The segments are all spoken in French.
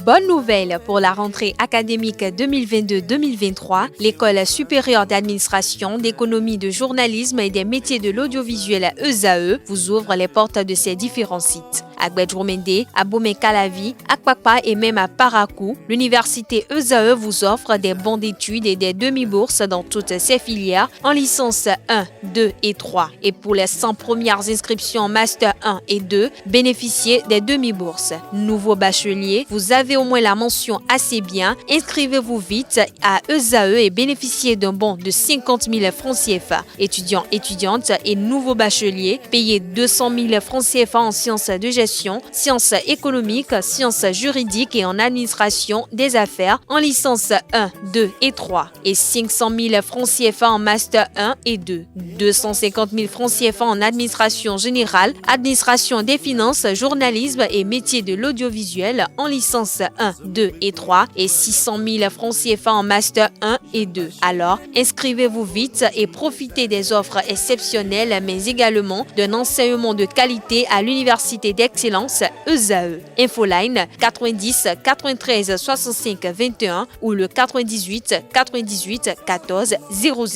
Bonne nouvelle pour la rentrée académique 2022-2023, l'École supérieure d'administration, d'économie, de journalisme et des métiers de l'audiovisuel ESAE vous ouvre les portes de ses différents sites. À Gbedjomende, à Bomé-Calavi, à Kpakpa et même à Parakou, l'université ESAE vous offre des bons d'études et des demi-bourses dans toutes ses filières en licence 1, 2 et 3. Et pour les 100 premières inscriptions en master 1 et 2, bénéficiez des demi-bourses. Nouveau bachelier, vous avez au moins la mention assez bien, inscrivez-vous vite à ESAE et bénéficiez d'un bon de 50 000 francs CFA. Étudiants, étudiantes et nouveaux bacheliers, payez 200 000 francs CFA en sciences de gestion, sciences économiques, sciences juridiques et en administration des affaires en licence 1, 2 et 3 et 500 000 francs CFA en master 1 et 2, 250 000 francs CFA en administration générale, administration des finances, journalisme et métiers de l'audiovisuel en licence 1, 2 et 3 et 600 000 francs CFA en master 1 et 2. Alors, inscrivez-vous vite et profitez des offres exceptionnelles mais également d'un enseignement de qualité à l'université d'excellence ESAE. Infoline 90 93 65 21 ou le 98 98 14 00.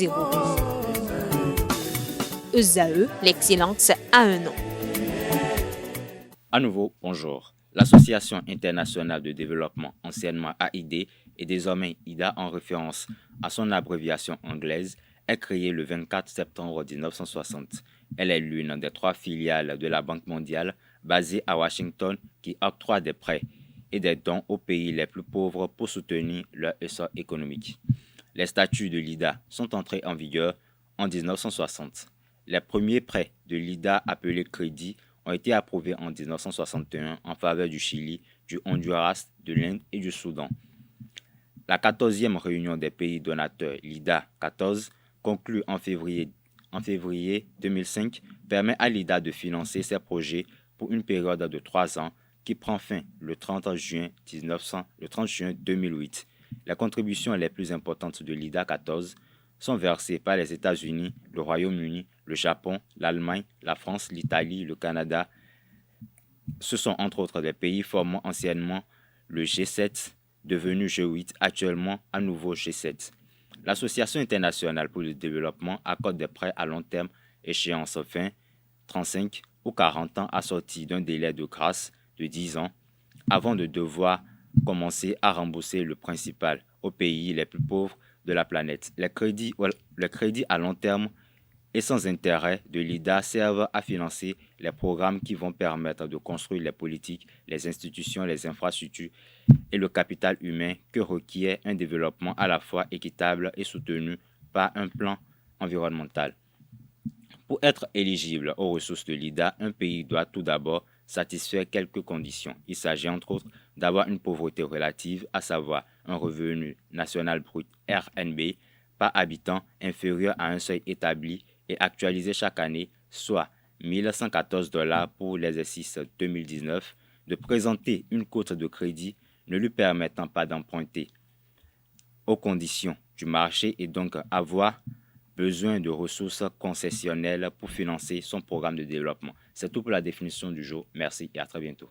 ESAE, l'excellence a un nom. À nouveau, bonjour. L'Association internationale de développement, anciennement AID, et désormais IDA en référence à son abréviation anglaise, est créée le 24 septembre 1960. Elle est l'une des 3 filiales de la Banque mondiale basée à Washington qui octroie des prêts et des dons aux pays les plus pauvres pour soutenir leur essor économique. Les statuts de l'IDA sont entrés en vigueur en 1960. Les premiers prêts de l'IDA appelés crédits ont été approuvés en 1961 en faveur du Chili, du Honduras, de l'Inde et du Soudan. La 14e réunion des pays donateurs, l'IDA 14, conclue en février 2005, permet à l'IDA de financer ses projets pour une période de 3 ans qui prend fin le 30 juin 2008. Les contributions les plus importantes de l'IDA 14 sont versées par les États-Unis, le Royaume-Uni, le Japon, l'Allemagne, la France, l'Italie, le Canada. Ce sont entre autres des pays formant anciennement le G7, devenu G8, actuellement à nouveau G7. L'Association internationale pour le développement accorde des prêts à long terme, échéance 20, 35 ou 40 ans assortis d'un délai de grâce de 10 ans, avant de devoir commencer à rembourser le principal aux pays les plus pauvres de la planète. Les crédits à long terme et sans intérêt de l'IDA servent à financer les programmes qui vont permettre de construire les politiques, les institutions, les infrastructures et le capital humain que requiert un développement à la fois équitable et soutenu par un plan environnemental. Pour être éligible aux ressources de l'IDA, un pays doit tout d'abord satisfaire quelques conditions. Il s'agit entre autres d'avoir une pauvreté relative, à savoir un revenu national brut RNB par habitant inférieur à un seuil établi et actualisé chaque année, soit $1 114 pour l'exercice 2019, de présenter une cote de crédit ne lui permettant pas d'emprunter aux conditions du marché et donc avoir besoin de ressources concessionnelles pour financer son programme de développement. C'est tout pour la définition du jour. Merci et à très bientôt.